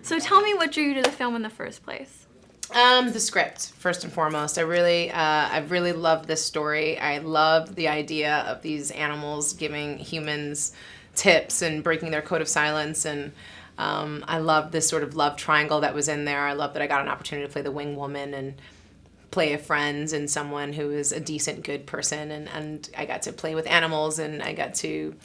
So tell me what drew you to the film in the first place. The script, first and foremost. I really loved this story. I loved the idea of these animals giving humans tips and breaking their code of silence, and I loved this sort of love triangle that was in there. I loved that I got an opportunity to play the wing woman and play a friend and someone who is a decent, good person, and I got to play with animals, and I get to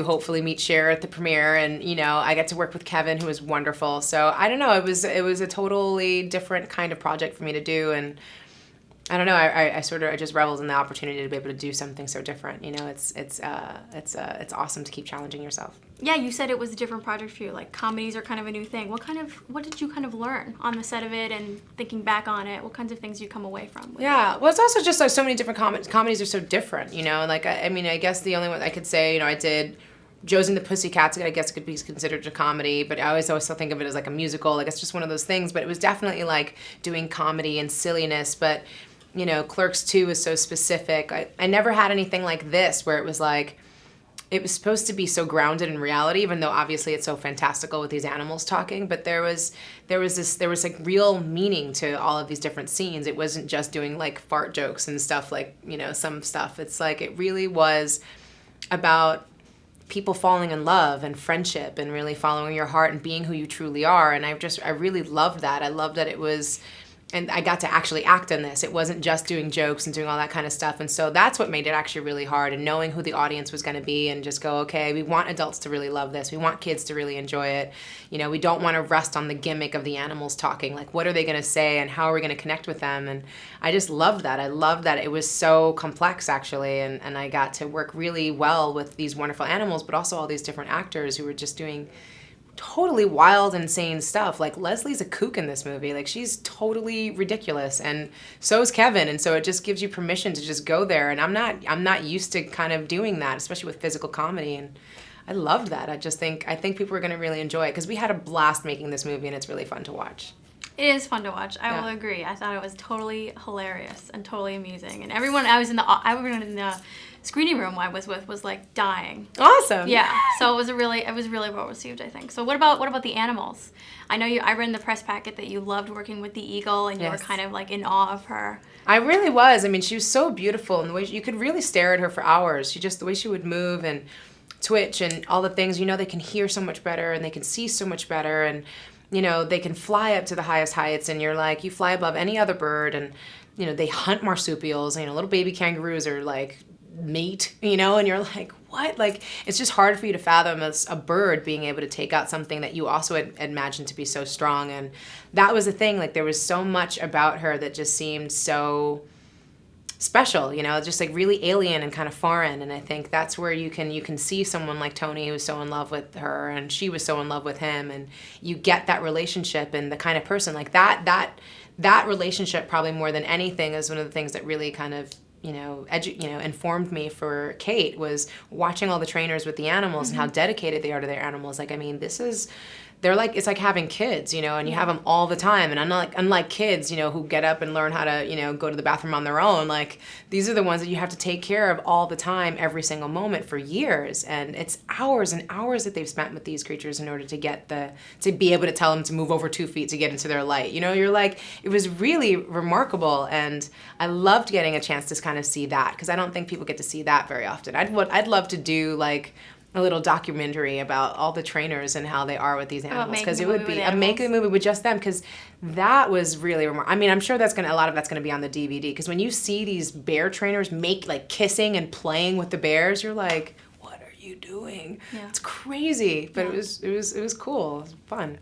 hopefully meet Cher at the premiere, and I get to work with Kevin, who is wonderful. So I don't know, it was a totally different kind of project for me to do, and I don't know, I just reveled in the opportunity to be able to do something so different. It's awesome to keep challenging yourself. Yeah, you said it was a different project for you. Like, comedies are kind of a new thing. What did you kind of learn on the set of it, and thinking back on it? What kinds of things you come away from? Yeah, well, it's also just like so many different comedies are so different, Like, I mean, I guess the only one I could say, I did Josie and the Pussycats. I guess could be considered a comedy, but I always still think of it as like a musical. Like, it's just one of those things. But it was definitely like doing comedy and silliness, but. Clerks 2 is so specific. I never had anything like this where it was like, it was supposed to be so grounded in reality, even though obviously it's so fantastical with these animals talking, but there was like real meaning to all of these different scenes. It wasn't just doing like fart jokes and stuff like, some stuff. It's like, it really was about people falling in love and friendship and really following your heart and being who you truly are. And I really loved that. I loved that it was. And I got to actually act in this. It wasn't just doing jokes and doing all that kind of stuff. And so that's what made it actually really hard, and knowing who the audience was going to be and just go, okay, we want adults to really love this. We want kids to really enjoy it. We don't want to rest on the gimmick of the animals talking. Like, what are they going to say and how are we going to connect with them? And I just loved that. I loved that it was so complex, actually. And I got to work really well with these wonderful animals, but also all these different actors who were just doing totally wild, insane stuff. Like, Leslie's a kook in this movie. Like, she's totally ridiculous, and so is Kevin. And so it just gives you permission to just go there. And I'm not used to kind of doing that, especially with physical comedy. And I loved that. I think people are going to really enjoy it, because we had a blast making this movie, and it's really fun to watch. It is fun to watch. I will agree. I thought it was totally hilarious and totally amusing. And everyone in the screening room I was with was like dying. Awesome. Yeah. So it was really well received, I think. So what about the animals? I know I read in the press packet that you loved working with the eagle, and you were kind of like in awe of her. I really was. I mean, she was so beautiful, and the way you could really stare at her for hours. The way she would move and twitch and all the things. They can hear so much better, and they can see so much better, and they can fly up to the highest heights, and you're like, you fly above any other bird, and they hunt marsupials. Little baby kangaroos are like meat, and you're like, what? Like, it's just hard for you to fathom as a bird being able to take out something that you also had imagined to be so strong. And that was the thing. Like, there was so much about her that just seemed so special, just like really alien and kind of foreign. And I think that's where you can see someone like Tony, who was so in love with her, and she was so in love with him, and you get that relationship, and the kind of person like that relationship, probably more than anything, is one of the things that really kind of informed me for Kate, was watching all the trainers with the animals and how dedicated they are to their animals. Like, I mean, it's like having kids, and you have them all the time. And unlike kids, who get up and learn how to, go to the bathroom on their own, like, these are the ones that you have to take care of all the time, every single moment, for years. And it's hours and hours that they've spent with these creatures in order to be able to tell them to move over 2 feet to get into their light. You're like, it was really remarkable. And I loved getting a chance to kind of see that, because I don't think people get to see that very often. I'd love to do like a little documentary about all the trainers and how they are with these animals, because it would be making a movie with just them, because that was really remarkable. I mean, I'm sure a lot of that's going to be on the DVD, because when you see these bear trainers make like kissing and playing with the bears, you're like, what are you doing? Yeah. It's crazy, but it was cool. It was fun.